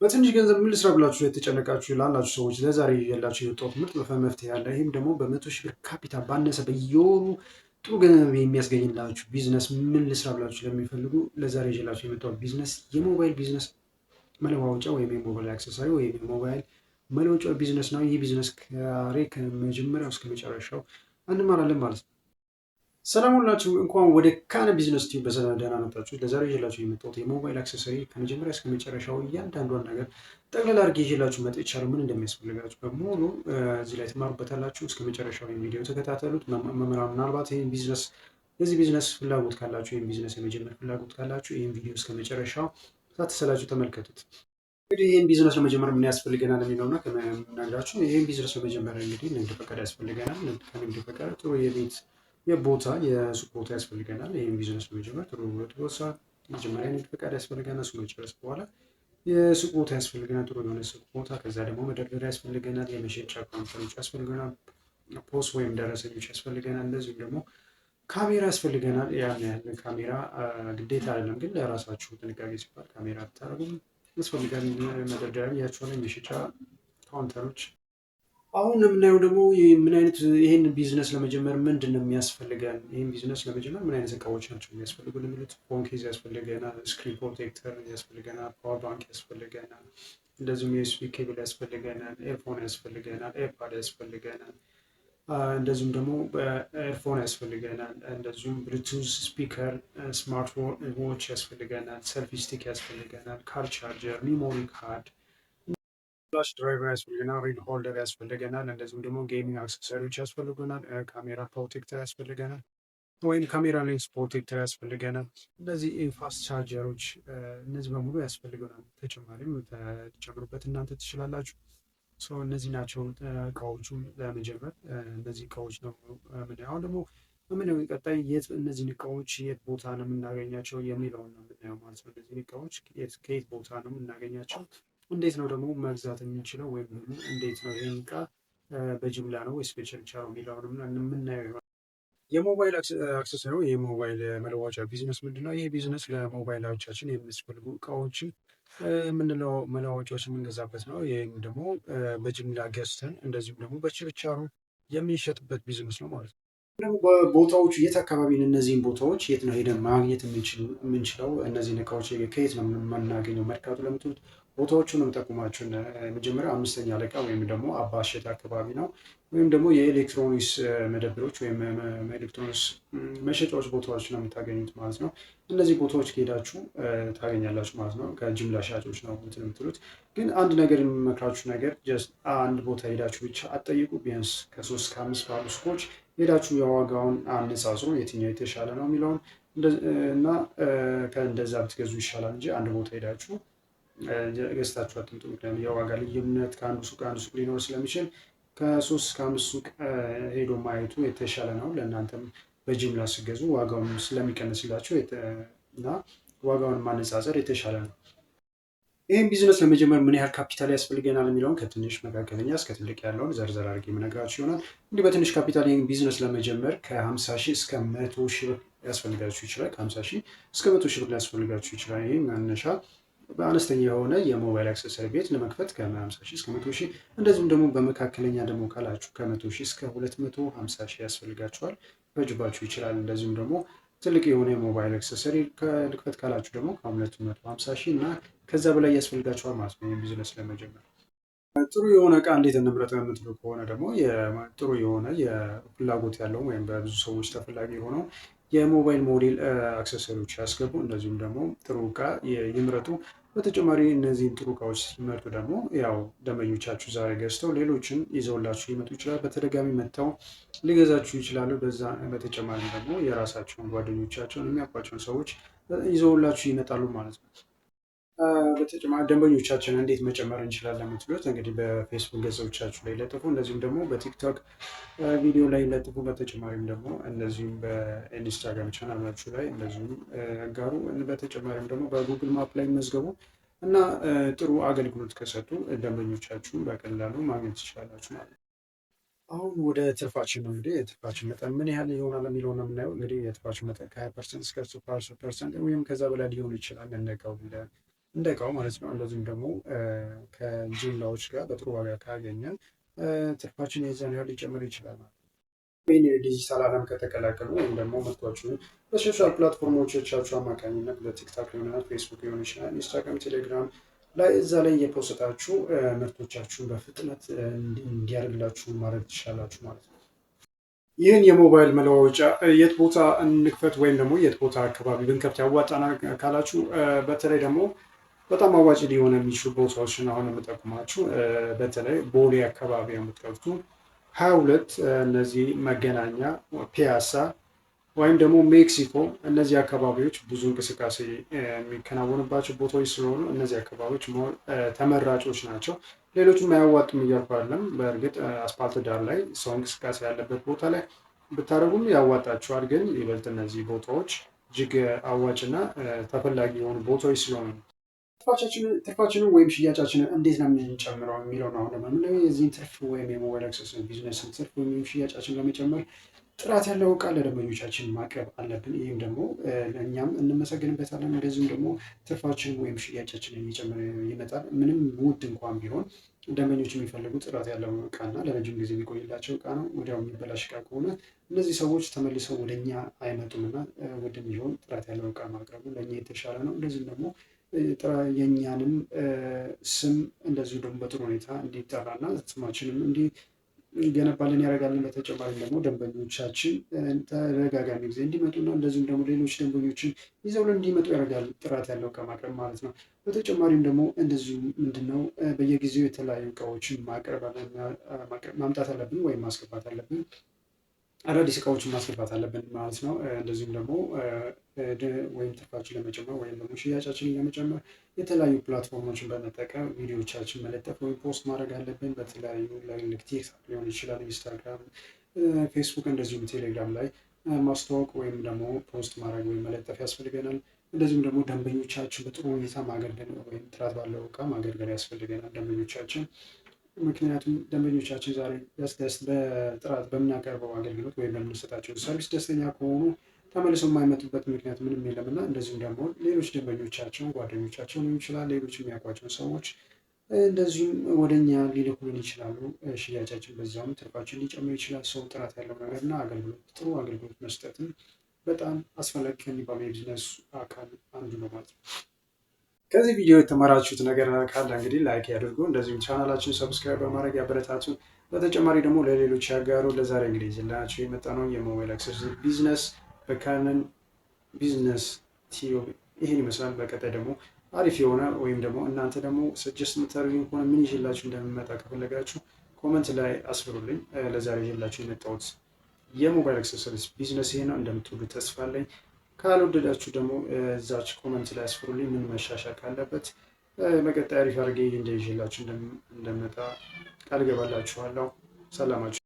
በትንሽ ገንዘብ ምን ልስራ ብላችሁ የተጨነቃችሁ ላላችሁ ሰዎች ለዛሬ ይዤላችሁ የወጣሁት ምርጥ መፍትሄ አለ። ይህም ደግሞ በመቶ ሺህ ብር ካፒታል ባነሰ በየወሩ ጥሩ ገንዘብ የሚያስገኝላችሁ ቢዝነስ ምን ልስራ ብላችሁ ለሚፈልጉ ለዛሬ ይዤላችሁ የመጣሁት ቢዝነስ የሞባይል ቢዝነስ መለዋወጫ ወይም የሞባይል አክሰሳሪ ወይም የሞባይል መለወጫ ቢዝነስ ነው። ይህ ቢዝነስ ከመጀመሪያው እስከ መጨረሻው እንማራለን ማለት ነው። ሰላም ሁላችሁ፣ እንኳን ወደ ካነ ቢዝነስ ቲዩብ በሰላም ደህና መጣችሁ። ለዛሬ ይዤላችሁ የመጣሁት የሞባይል አክሰሰሪ ከመጀመሪያ እስከ መጨረሻው እያንዳንዷን ነገር ጠቅላላ አድርጌ ይዤላችሁ መጥቻለሁ። ምን እንደሚያስፈልጋችሁ በሙሉ እዚህ ላይ ትማሩበታላችሁ። እስከ መጨረሻው ቪዲዮ ተከታተሉት። ምናልባት ይህን ቢዝነስ የዚህ ቢዝነስ ፍላጎት ካላችሁ፣ ይህን ቢዝነስ የመጀመር ፍላጎት ካላችሁ ይህን ቪዲዮ እስከ መጨረሻው ሳትሰላችሁ ተመልከቱት። እንግዲህ ይህን ቢዝነስ ለመጀመር ምን ያስፈልገናል የሚለውና ከምነግራችሁ ይህን ቢዝነስ ለመጀመር እንግዲህ ንግድ ፈቃድ ያስፈልገናል። ከንግድ ፈቃድ ጥሩ የቦታ የሱቅ ቦታ ያስፈልገናል። ይህም ቢዝነስ ለመጀመር ጥሩ ቦታ መጀመሪያ ንግድ ፈቃድ ያስፈልገናል። እሱ መጨረስ በኋላ የሱቅ ቦታ ያስፈልገናል፣ ጥሩ የሆነ ሱቅ ቦታ። ከዛ ደግሞ መደርደሪያ ያስፈልገናል፣ የመሸጫ ካውንተሮች ያስፈልገናል፣ ፖስ ወይም ደረሰኞች ያስፈልገናል። እንደዚሁም ደግሞ ካሜራ ያስፈልገናል። ያን ያህል ካሜራ ግዴታ አይደለም፣ ግን ለራሳችሁ ጥንቃቄ ሲባል ካሜራ ብታደርጉም ያስፈልጋል። መደርደሪያ ብያችኋለሁ፣ የመሸጫ ካውንተሮች። አሁን የምናየው ደግሞ ምን አይነት ይህን ቢዝነስ ለመጀመር ምንድን ነው የሚያስፈልገን? ይህን ቢዝነስ ለመጀመር ምን አይነት እቃዎች ናቸው የሚያስፈልጉ የሚሉት፣ ፎን ኬዝ ያስፈልገናል፣ ስክሪን ፕሮቴክተር ያስፈልገናል፣ ፓወር ባንክ ያስፈልገናል፣ እንደዚሁም ዩኤስቢ ኬብል ያስፈልገናል፣ ኤርፎን ያስፈልገናል፣ ኤርፓድ ያስፈልገናል፣ እንደዚሁም ደግሞ ኤርፎን ያስፈልገናል፣ እንደዚሁም ብሉቱዝ ስፒከር፣ ስማርት ዎች ያስፈልገናል፣ ሰልፊ ስቲክ ያስፈልገናል፣ ካር ቻርጀር፣ ሚሞሪ ካርድ፣ ፍላሽ ድራይቨር ያስፈልገናል፣ ሪል ሆልደር ያስፈልገናል፣ እንደዚሁም ደግሞ ጌሚንግ አክሰሰሪዎች ያስፈልጉናል፣ ካሜራ ፕሮቴክተር ያስፈልገናል ወይም ካሜራ ሌንስ ፕሮቴክተር ያስፈልገናል። እነዚህ ፋስት ቻርጀሮች እነዚህ በሙሉ ያስፈልገናል። ተጨማሪም ተጨምሩበት እናንተ ትችላላችሁ። እነዚህ ናቸው እቃዎቹ ለመጀመር እነዚህ እቃዎች ነው። አሁን ደግሞ የምናየው ቀጣይ የት እነዚህን እቃዎች የት ቦታ ነው የምናገኛቸው የሚለውን ነው የምናየው ማለት ነው። እነዚህን እቃዎች ከየት ቦታ ነው የምናገኛቸው፣ እንዴት ነው ደግሞ መግዛት የምንችለው፣ ወይም ደግሞ እንዴት ነው ይህን እቃ በጅምላ ነው ወይስ በችርቻሮ የሚለውንም የምናየው። የሞባይል አክሰሰሪ የሞባይል መለዋወጫ ቢዝነስ ምንድን ነው? ይህ ቢዝነስ ለሞባይሎቻችን የሚያስፈልጉ እቃዎችን የምንለው መለዋወጫዎች የምንገዛበት ነው። ይህም ደግሞ በጅምላ ገዝተን እንደዚሁም ደግሞ በችርቻሮ የሚሸጥበት ቢዝነስ ነው ማለት ነው። ደግሞ በቦታዎቹ የት አካባቢ ነው? እነዚህን ቦታዎች የት ነው ሄደን ማግኘት የምንችለው? እነዚህን እቃዎች ከየት ነው የምናገኘው? መርካቶ ለምትሉት ቦታዎቹን ነው የምጠቁማችሁ። መጀመሪያ 5ኛ አለቃ ወይም ደግሞ አባሸት አካባቢ ነው። ወይም ደግሞ የኤሌክትሮኒክስ መደብሮች ወይም ኤሌክትሮኒክስ መሸጫዎች ቦታዎች ነው የምታገኙት ማለት ነው። እነዚህ ቦታዎች ከሄዳችሁ ታገኛላችሁ ማለት ነው። ከጅምላ ሻጮች ነው እንትን የምትሉት። ግን አንድ ነገር የምመክራችሁ ነገር ጀስት አንድ ቦታ ሄዳችሁ ብቻ አትጠይቁ። ቢያንስ ከ3 እስከ 5 ባሉ ሱቆች ሄዳችሁ የዋጋውን አነጻጽሩ፣ የትኛው የተሻለ ነው የሚለውን እና ከእንደዛ ብትገዙ ይሻላል እንጂ አንድ ቦታ ሄዳችሁ ገዝታችሁ አትምጡ። ምክንያቱም የዋጋ ልዩነት ከአንዱ ሱቅ አንዱ ሱቅ ሊኖር ስለሚችል ከ3 እስከ 5 ሱቅ ሄዶ ማየቱ የተሻለ ነው። ለእናንተም በጅምላ ስገዙ ዋጋውን ስለሚቀንስላቸው እና ዋጋውን ማነጻጸር የተሻለ ነው። ይህም ቢዝነስ ለመጀመር ምን ያህል ካፒታል ያስፈልገናል የሚለውን ከትንሽ መካከለኛ እስከ ትልቅ ያለውን ዘርዘር አድርጌ የምነግራችሁ ይሆናል። እንዲህ በትንሽ ካፒታል ይህን ቢዝነስ ለመጀመር ከ50 ሺህ እስከ 100 ሺህ ብር ያስፈልጋችሁ ይችላል። ከ50 ሺህ እስከ 100 ሺህ ብር ሊያስፈልጋችሁ ይችላል። ይህ መነሻ በአነስተኛ የሆነ የሞባይል አክሰሰሪ ቤት ለመክፈት ከ50 ሺህ እስከ 100 ሺህ፣ እንደዚሁም ደግሞ በመካከለኛ ደግሞ ካላችሁ ከ100 ሺህ እስከ 250 ሺህ ያስፈልጋችኋል፣ በጅባችሁ ይችላል። እንደዚሁም ደግሞ ትልቅ የሆነ የሞባይል አክሰሰሪ ልክፈት ካላችሁ ደግሞ ከ250 ሺህ እና ከዛ በላይ ያስፈልጋችኋል ማለት ነው። ይህን ቢዝነስ ለመጀመር ጥሩ የሆነ እቃ እንዴት እንምረጥ የምትሉ ከሆነ ደግሞ ጥሩ የሆነ የፍላጎት ያለው ወይም በብዙ ሰዎች ተፈላጊ የሆነው የሞባይል ሞዴል አክሰሰሪዎች ያስገቡ። እንደዚሁም ደግሞ ጥሩ እቃ ይምረጡ። በተጨማሪ እነዚህን ጥሩ እቃዎች ሲመርጡ ደግሞ ያው ደንበኞቻችሁ ዛሬ ገዝተው ሌሎችን ይዘውላችሁ ሊመጡ ይችላል። በተደጋሚ መጥተው ሊገዛችሁ ይችላሉ። በዛ በተጨማሪ ደግሞ የራሳቸውን ጓደኞቻቸውን የሚያውቋቸውን ሰዎች ይዘውላችሁ ይመጣሉ ማለት ነው። በተጨማሪ ደንበኞቻችን እንዴት መጨመር እንችላለን የምትሉት እንግዲህ በፌስቡክ ገጾቻችሁ ላይ ለጥፉ፣ እንደዚሁም ደግሞ በቲክቶክ ቪዲዮ ላይ ለጥፉ። በተጨማሪም ደግሞ እንደዚሁም በኢንስታግራም ቻናላችሁ ላይ እንደዚሁም አጋሩ። በተጨማሪም ደግሞ በጉግል ማፕ ላይ መዝገቡ እና ጥሩ አገልግሎት ከሰጡ ደንበኞቻችሁን በቀላሉ ማግኘት ትችላላችሁ ማለት ነው። አሁን ወደ ትርፋችን ነው። እንግዲህ የትርፋችን መጠን ምን ያህል ይሆናል የሚለው ነው የምናየው። እንግዲህ የትርፋችን መጠን ከ20% እስከ 30% ወይም ከዛ በላይ ሊሆን ይችላል። እንደቀው እንደ እቃው ማለት ነው። እንደዚሁም ደግሞ ከጅምላዎች ጋር በጥሩ ዋጋ ካገኘን ትርፋችን የዛን ያህል ሊጨምር ይችላል ማለት ነው። ይህን የዲጂታል ዓለም ከተቀላቀሉ ወይም ደግሞ ምርቷችሁን በሶሻል ፕላትፎርሞቻችሁ አማካኝነት በቲክታክ ሊሆናል፣ ፌስቡክ ሊሆን ይችላል፣ ኢንስታግራም፣ ቴሌግራም ላይ እዛ ላይ እየፖስታችሁ ምርቶቻችሁን በፍጥነት እንዲያደርግላችሁ ማድረግ ትችላላችሁ ማለት ነው። ይህን የሞባይል መለዋወጫ የት ቦታ እንክፈት ወይም ደግሞ የት ቦታ አካባቢ ብንከፍት ያዋጣና ካላችሁ በተለይ ደግሞ በጣም አዋጭ ሊሆን የሚችሉ ቦታዎችን አሁን የምጠቁማችሁ በተለይ ቦሌ አካባቢ የምትከፍቱ 22 እነዚህ መገናኛ፣ ፒያሳ ወይም ደግሞ ሜክሲኮ እነዚህ አካባቢዎች ብዙ እንቅስቃሴ የሚከናወንባቸው ቦታዎች ስለሆኑ እነዚህ አካባቢዎች ተመራጮች ናቸው። ሌሎችም አያዋጡም እያልኩ አይደለም። በእርግጥ አስፓልት ዳር ላይ ሰው እንቅስቃሴ ያለበት ቦታ ላይ ብታደርጉም ያዋጣችኋል። ግን ይበልጥ እነዚህ ቦታዎች እጅግ አዋጭና ተፈላጊ የሆኑ ቦታዎች ስለሆኑ ትርፋችንን ወይም ሽያጫችንን እንዴት ነው የምንጨምረው የሚለው ነው። አሁን ለምንለው የዚህን ትርፍ ወይም የሞባይል አክሰስ ቢዝነስን ትርፍ ወይም ሽያጫችን ለመጨመር ጥራት ያለው እቃ ለደንበኞቻችን ማቅረብ አለብን። ይህም ደግሞ ለእኛም እንመሰግንበታለን። እንደዚሁም ደግሞ ትርፋችንን ወይም ሽያጫችንን እየጨመረ ይመጣል። ምንም ውድ እንኳን ቢሆን ደንበኞች የሚፈልጉት ጥራት ያለው እቃና ለረጅም ጊዜ የሚቆይላቸው እቃ ነው። ወዲያው የሚበላሽ እቃ ከሆነ እነዚህ ሰዎች ተመልሰው ወደኛ አይመጡምና ውድ የሚሆን ጥራት ያለው እቃ ማቅረቡ ለእኛ የተሻለ ነው። እንደዚሁም ደግሞ የእኛንም ስም እንደዚሁ ደግሞ በጥሩ ሁኔታ እንዲጠራና ስማችንም እንዲገነባልን ያደርጋልን። በተጨማሪም ደግሞ ደንበኞቻችን ተደጋጋሚ ጊዜ እንዲመጡና እንደዚሁም ደግሞ ሌሎች ደንበኞችን ይዘውልን እንዲመጡ ያደርጋል ጥራት ያለው እቃ ማቅረብ ማለት ነው። በተጨማሪም ደግሞ እንደዚሁ ምንድነው በየጊዜው የተለያዩ እቃዎችን ማምጣት አለብን ወይም ማስገባት አለብን። አዳዲስ እቃዎችን ማስገባት አለብን ማለት ነው። እንደዚሁም ደግሞ ወይም ትርፋችን ለመጨመር ወይም ደግሞ ሽያጫችንን ለመጨመር የተለያዩ ፕላትፎርሞችን በመጠቀም ቪዲዮዎቻችን መለጠፍ ወይም ፖስት ማድረግ አለብን። በተለያዩ ቲክታክ ሊሆን ይችላል፣ ኢንስታግራም፣ ፌስቡክ እንደዚሁም ቴሌግራም ላይ ማስተዋወቅ ወይም ደግሞ ፖስት ማድረግ ወይም መለጠፍ ያስፈልገናል። እንደዚሁም ደግሞ ደንበኞቻችን በጥሩ ሁኔታ ማገልገል ወይም ጥራት ባለው እቃ ማገልገል ያስፈልገናል ደንበኞቻችን። ምክንያቱም ደንበኞቻችን ዛሬ በጥራት በምናቀርበው አገልግሎት ወይም በምንሰጣቸው ሰርቪስ ደስተኛ ከሆኑ ተመልሰው የማይመጡበት ምክንያት ምንም የለም እና እንደዚሁም ደግሞ ሌሎች ደንበኞቻቸውን ጓደኞቻቸው ሊሆን ይችላል፣ ሌሎች የሚያውቋቸውን ሰዎች እንደዚሁም ወደኛ ሊልኩልን ይችላሉ። ሽያጫችን በዛውም ትርፋችን ሊጨምር ይችላል። ሰው ጥራት ያለው ነገርና አገልግሎት ጥሩ አገልግሎት መስጠትም በጣም አስፈላጊ ከሚባሉ የቢዝነስ አካል አንዱ ነው ማለት ነው። ከዚህ ቪዲዮ የተማራችሁት ነገር ካለ እንግዲህ ላይክ ያድርጉ። እንደዚሁም ቻናላችን ሰብስክራይብ በማድረግ ያበረታቱ። በተጨማሪ ደግሞ ለሌሎች ያጋሩ። ለዛሬ እንግዲህ ይዘንላችሁ የመጣ ነው የሞባይል አክሰስ ቢዝነስ በካነን ቢዝነስ ቲዩብ ይህን ይመስላል። በቀጣይ ደግሞ አሪፍ የሆነ ወይም ደግሞ እናንተ ደግሞ ሰጀስት የምታደርጉኝ ከሆነ ምን ይዤላችሁ እንደምመጣ ከፈለጋችሁ ኮመንት ላይ አስፍሩልኝ። ለዛሬ ይዤላችሁ የመጣሁት የሞባይል አክሰሰሪስ ቢዝነስ ይሄ ነው። እንደምትወዱት ተስፋ አለኝ። ካልወደዳችሁ ደግሞ እዛች ኮመንት ላይ አስፍሩልኝ ምን መሻሻል ካለበት። በቀጣይ አሪፍ አድርጌ እንደይዤላችሁ እንደመጣ ቃል ገባላችኋለሁ። ሰላማችሁ